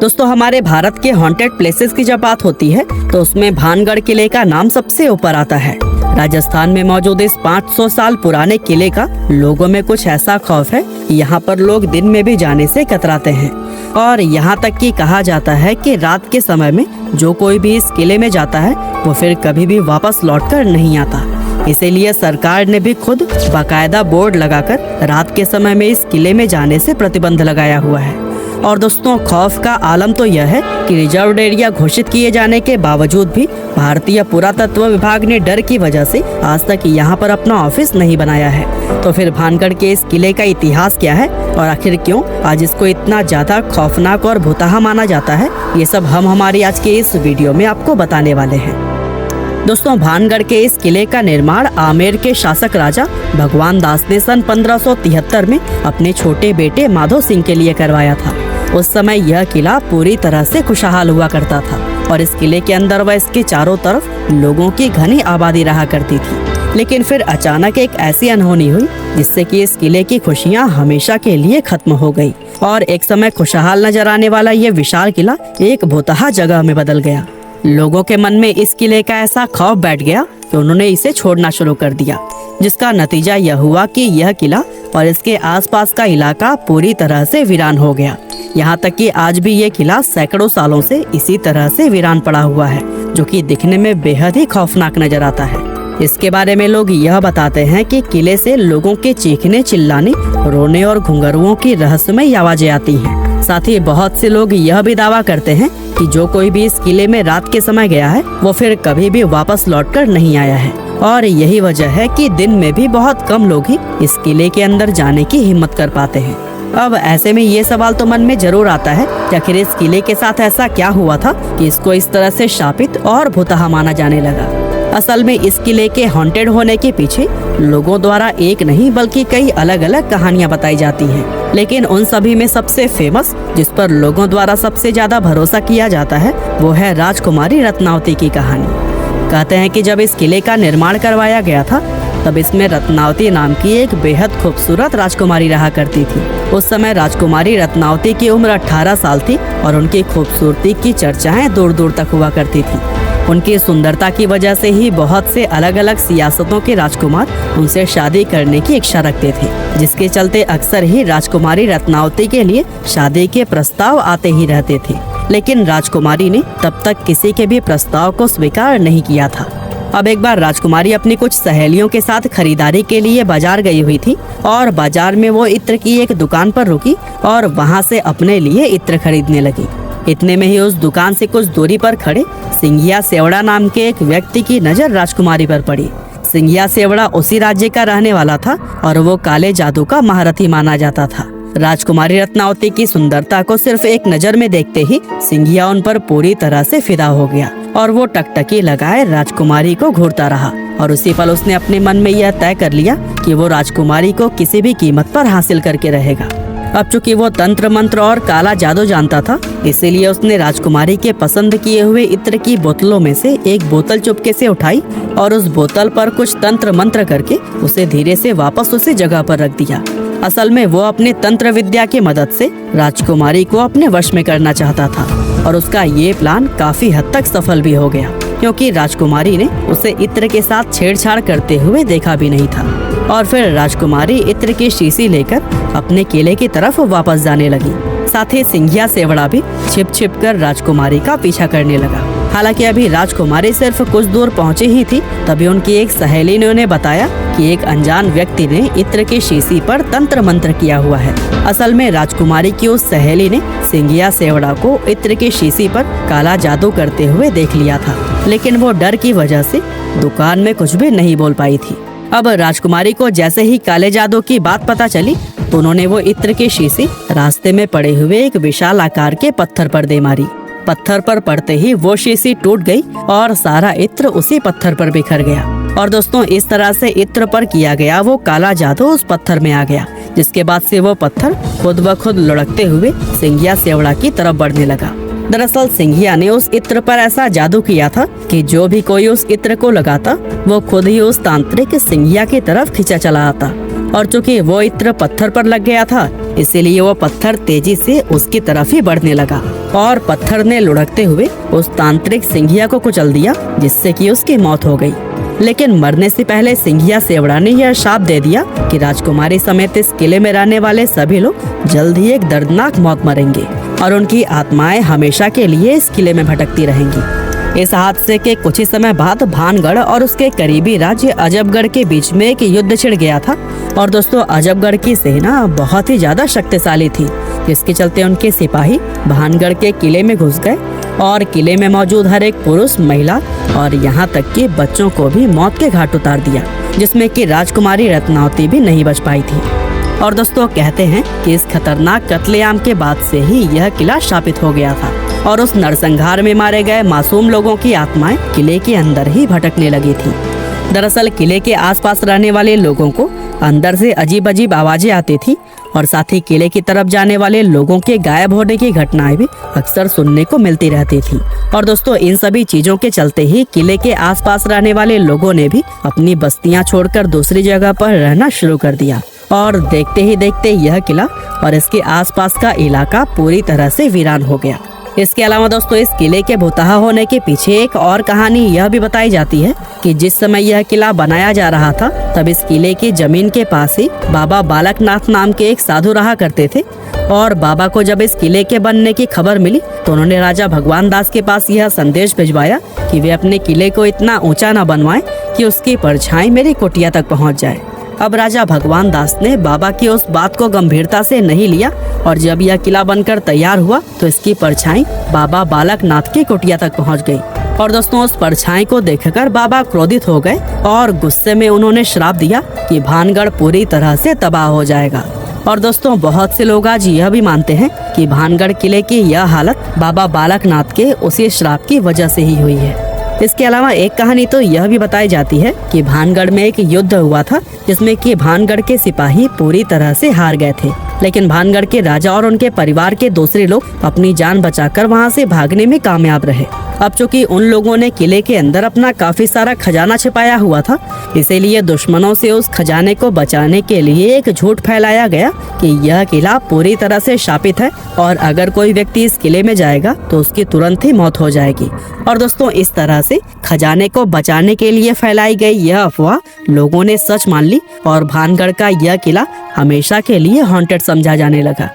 दोस्तों, हमारे भारत के हॉन्टेड प्लेसेस की जब बात होती है तो उसमें भानगढ़ किले का नाम सबसे ऊपर आता है। राजस्थान में मौजूद इस 500 साल पुराने किले का लोगों में कुछ ऐसा खौफ है कि यहाँ पर लोग दिन में भी जाने से कतराते हैं और यहाँ तक कि कहा जाता है कि रात के समय में जो कोई भी इस किले में जाता है वो फिर कभी भी वापस लौटकर नहीं आता। इसीलिए सरकार ने भी खुद बाकायदा बोर्ड लगाकर रात के समय में इस किले में जाने से प्रतिबंध लगाया हुआ है। और दोस्तों, खौफ का आलम तो यह है कि रिजर्व एरिया घोषित किए जाने के बावजूद भी भारतीय पुरातत्व विभाग ने डर की वजह से आज तक यहाँ पर अपना ऑफिस नहीं बनाया है। तो फिर भानगढ़ के इस किले का इतिहास क्या है और आखिर क्यों आज इसको इतना ज्यादा खौफनाक और भुतहा माना जाता है, ये सब हम हमारी आज के इस वीडियो में आपको बताने वाले हैं। दोस्तों, भानगढ़ के इस किले का निर्माण आमेर के शासक राजा भगवान दास ने सन 1573 में अपने छोटे बेटे माधो सिंह के लिए करवाया था। उस समय यह किला पूरी तरह से खुशहाल हुआ करता था और इस किले के अंदर व इसके चारों तरफ लोगों की घनी आबादी रहा करती थी। लेकिन फिर अचानक एक ऐसी अनहोनी हुई जिससे कि इस किले की खुशियां हमेशा के लिए खत्म हो गई और एक समय खुशहाल नजर आने वाला ये विशाल किला एक भुतहा जगह में बदल गया। लोगों के मन में इस किले का ऐसा खौफ बैठ गया कि उन्होंने इसे छोड़ना शुरू कर दिया, जिसका नतीजा यह हुआ कि यह किला और इसके आसपास का इलाका पूरी तरह से वीरान हो गया। यहाँ तक कि आज भी ये किला सैकड़ों सालों से इसी तरह से वीरान पड़ा हुआ है, जो कि दिखने में बेहद ही खौफनाक नजर आता है। इसके बारे में लोग यह बताते हैं कि किले से लोगों के चीखने, चिल्लाने, रोने और घुंघरुओं की रहस्यमय आवाजें आती हैं। साथ ही बहुत से लोग यह भी दावा करते हैं कि जो कोई भी इस किले में रात के समय गया है वो फिर कभी भी वापस लौटकर नहीं आया है और यही वजह है कि दिन में भी बहुत कम लोग ही इस किले के अंदर जाने की हिम्मत कर पाते हैं। अब ऐसे में ये सवाल तो मन में जरूर आता है कि आखिर इस किले के साथ ऐसा क्या हुआ था कि इसको इस तरह से शापित और भुतहा माना जाने लगा। असल में इस किले के हॉन्टेड होने के पीछे लोगों द्वारा एक नहीं बल्कि कई अलग अलग कहानियां बताई जाती हैं। लेकिन उन सभी में सबसे फेमस, जिस पर लोगों द्वारा सबसे ज्यादा भरोसा किया जाता है, वो है राजकुमारी रत्नावती की कहानी। कहते हैं कि जब इस किले का निर्माण करवाया गया था तब इसमें रत्नावती नाम की एक बेहद खूबसूरत राजकुमारी रहा करती थी। उस समय राजकुमारी रत्नावती की उम्र 18 साल थी और उनकी खूबसूरती की चर्चाएं दूर दूर तक हुआ करती थी। उनकी सुंदरता की वजह से ही बहुत से अलग अलग सियासतों के राजकुमार उनसे शादी करने की इच्छा रखते थे, जिसके चलते अक्सर ही राजकुमारी रत्नावती के लिए शादी के प्रस्ताव आते ही रहते थे। लेकिन राजकुमारी ने तब तक किसी के भी प्रस्ताव को स्वीकार नहीं किया था। अब एक बार राजकुमारी अपनी कुछ सहेलियों के साथ खरीदारी के लिए बाजार गई हुई थी और बाजार में वो इत्र की एक दुकान पर रुकी और वहाँ से अपने लिए इत्र खरीदने लगी। इतने में ही उस दुकान से कुछ दूरी पर खड़े सिंघिया सेवड़ा नाम के एक व्यक्ति की नजर राजकुमारी पर पड़ी। सिंघिया सेवड़ा उसी राज्य का रहने वाला था और वो काले जादू का महारथी माना जाता था। राजकुमारी रत्नावती की सुंदरता को सिर्फ एक नजर में देखते ही सिंघिया उन पर पूरी तरह से फिदा हो गया और वो टकटकी लगाए राजकुमारी को घूरता रहा और उसी पल उसने अपने मन में यह तय कर लिया कि वो राजकुमारी को किसी भी कीमत पर हासिल करके रहेगा। अब चूंकि वो तंत्र मंत्र और काला जादू जानता था, इसीलिए उसने राजकुमारी के पसंद किए हुए इत्र की बोतलों में से एक बोतल चुपके से उठाई और उस बोतल पर कुछ तंत्र मंत्र करके उसे धीरे से वापस उसी जगह पर रख दिया। असल में वो अपने तंत्र विद्या की मदद से राजकुमारी को अपने वश में करना चाहता था और उसका ये प्लान काफी हद तक सफल भी हो गया, क्योंकि राजकुमारी ने उसे इत्र के साथ छेड़छाड़ करते हुए देखा भी नहीं था। और फिर राजकुमारी इत्र की शीशी लेकर अपने किले की तरफ वापस जाने लगी। साथ ही सिंघिया सेवड़ा भी छिप छिप कर राजकुमारी का पीछा करने लगा। हालांकि अभी राजकुमारी सिर्फ कुछ दूर पहुंची ही थी, तभी उनकी एक सहेली ने उन्हें बताया कि एक अनजान व्यक्ति ने इत्र की शीशी पर तंत्र मंत्र किया हुआ है। असल में राजकुमारी की उस सहेली ने सिंघिया सेवड़ा को इत्र की शीशी पर काला जादू करते हुए देख लिया था, लेकिन वो डर की वजह से दुकान में कुछ भी नहीं बोल पाई थी। अब राजकुमारी को जैसे ही काले जादू की बात पता चली तो उन्होंने वो इत्र की शीशी रास्ते में पड़े हुए एक विशाल आकार के पत्थर पर दे मारी। पत्थर पर पड़ते ही वो शीशी टूट गई और सारा इत्र उसी पत्थर पर बिखर गया। और दोस्तों, इस तरह से इत्र पर किया गया वो काला जादू उस पत्थर में आ गया, जिसके बाद से वो पत्थर खुद ब खुद लुढ़कते हुए सिंघिया सेवड़ा की तरफ बढ़ने लगा। दरअसल सिंघिया ने उस इत्र पर ऐसा जादू किया था कि जो भी कोई उस इत्र को लगाता वो खुद ही उस तांत्रिक सिंघिया की तरफ खींचा चला आता। और चूंकि वो इत्र पत्थर पर लग गया था, इसीलिए वो पत्थर तेजी से उसकी तरफ ही बढ़ने लगा और पत्थर ने लुढ़कते हुए उस तांत्रिक सिंघिया को कुचल दिया, जिससे कि उसकी मौत हो गई। लेकिन मरने से पहले सिंघिया सेवड़ा ने यह शाप दे दिया कि राजकुमारी समेत इस किले में रहने वाले सभी लोग जल्द ही एक दर्दनाक मौत मरेंगे और उनकी आत्माएं हमेशा के लिए इस किले में भटकती रहेंगी। इस हादसे के कुछ ही समय बाद भानगढ़ और उसके करीबी राज्य अजबगढ़ के बीच में एक युद्ध छिड़ गया था। और दोस्तों, अजबगढ़ की सेना बहुत ही ज्यादा शक्तिशाली थी, जिसके चलते उनके सिपाही भानगढ़ के किले में घुस गए और किले में मौजूद हर एक पुरुष, महिला और यहाँ तक कि बच्चों को भी मौत के घाट उतार दिया, जिसमें कि राजकुमारी रत्नावती भी नहीं बच पाई थी। और दोस्तों, कहते हैं कि इस खतरनाक कत्लेआम के बाद से ही यह किला शापित हो गया था और उस नरसंहार में मारे गए मासूम लोगों की आत्माएं किले के अंदर ही भटकने लगी थी। दरअसल किले के आसपास रहने वाले लोगों को अंदर से अजीब अजीब आवाजें आती थी और साथ ही किले की तरफ जाने वाले लोगों के गायब होने की घटनाएं भी अक्सर सुनने को मिलती रहती थी। और दोस्तों, इन सभी चीजों के चलते ही किले के आसपास रहने वाले लोगों ने भी अपनी बस्तियां छोड़कर दूसरी जगह पर रहना शुरू कर दिया और देखते ही देखते यह किला और इसके आसपास का इलाका पूरी तरह से वीरान हो गया। इसके अलावा दोस्तों, इस किले के भुतहा होने के पीछे एक और कहानी यह भी बताई जाती है कि जिस समय यह किला बनाया जा रहा था, तब इस किले की जमीन के पास ही बाबा बालकनाथ नाम के एक साधु रहा करते थे। और बाबा को जब इस किले के बनने की खबर मिली तो उन्होंने राजा भगवान दास के पास यह संदेश भिजवाया कि वे अपने किले को इतना ऊंचा न बनवाएं कि उसकी परछाई मेरी कुटिया तक पहुंच जाए। अब राजा भगवान दास ने बाबा की उस बात को गंभीरता से नहीं लिया और जब यह किला बनकर तैयार हुआ तो इसकी परछाई बाबा बालकनाथ की कुटिया तक पहुंच गई। और दोस्तों, उस परछाई को देखकर बाबा क्रोधित हो गए और गुस्से में उन्होंने श्राप दिया कि भानगढ़ पूरी तरह से तबाह हो जाएगा। और दोस्तों, बहुत से लोग आज यह भी मानते हैं कि भानगढ़ किले की यह हालत बाबा बालकनाथ के उसी श्राप की वजह से ही हुई है। इसके अलावा एक कहानी तो यह भी बताई जाती है कि भानगढ़ में एक युद्ध हुआ था, जिसमें कि भानगढ़ के सिपाही पूरी तरह से हार गए थे, लेकिन भानगढ़ के राजा और उनके परिवार के दूसरे लोग अपनी जान बचाकर वहां से भागने में कामयाब रहे। अब चूंकि उन लोगों ने किले के अंदर अपना काफी सारा खजाना छिपाया हुआ था, इसीलिए दुश्मनों से उस खजाने को बचाने के लिए एक झूठ फैलाया गया कि यह किला पूरी तरह से शापित है और अगर कोई व्यक्ति इस किले में जाएगा तो उसकी तुरंत ही मौत हो जाएगी। और दोस्तों, इस तरह से खजाने को बचाने के लिए फैलाई गई यह अफवाह लोगों ने सच मान ली और भानगढ़ का यह किला हमेशा के लिए हॉन्टेड समझा जाने लगा।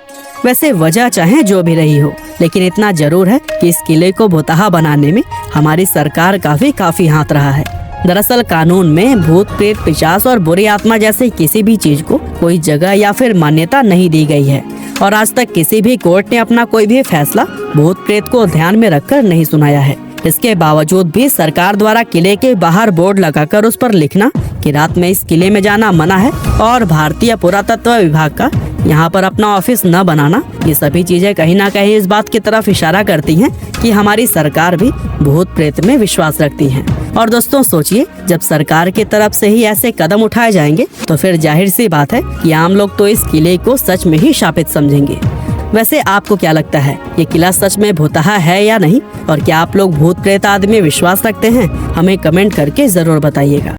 वैसे वजह चाहे जो भी रही हो, लेकिन इतना जरूर है कि इस किले को भुतहा बनाने में हमारी सरकार का भी काफी हाथ रहा है। दरअसल कानून में भूत, प्रेत, पिशाच और बुरी आत्मा जैसे किसी भी चीज को कोई जगह या फिर मान्यता नहीं दी गई है और आज तक किसी भी कोर्ट ने अपना कोई भी फैसला भूत प्रेत को ध्यान में रखकर नहीं सुनाया है। इसके बावजूद भी सरकार द्वारा किले के बाहर बोर्ड लगाकर उस पर लिखना कि रात में इस किले में जाना मना है और भारतीय पुरातत्व विभाग का यहाँ पर अपना ऑफिस न बनाना, ये सभी चीजें कहीं ना कहीं इस बात की तरफ इशारा करती हैं कि हमारी सरकार भी भूत प्रेत में विश्वास रखती है। और दोस्तों, सोचिए, जब सरकार की तरफ से ही ऐसे कदम उठाए जाएंगे तो फिर जाहिर सी बात है कि आम लोग तो इस किले को सच में ही शापित समझेंगे। वैसे आपको क्या लगता है, ये किला सच में भुतहा है या नहीं? और क्या आप लोग भूत प्रेत आदि में विश्वास रखते हैं? हमें कमेंट करके जरूर बताइएगा।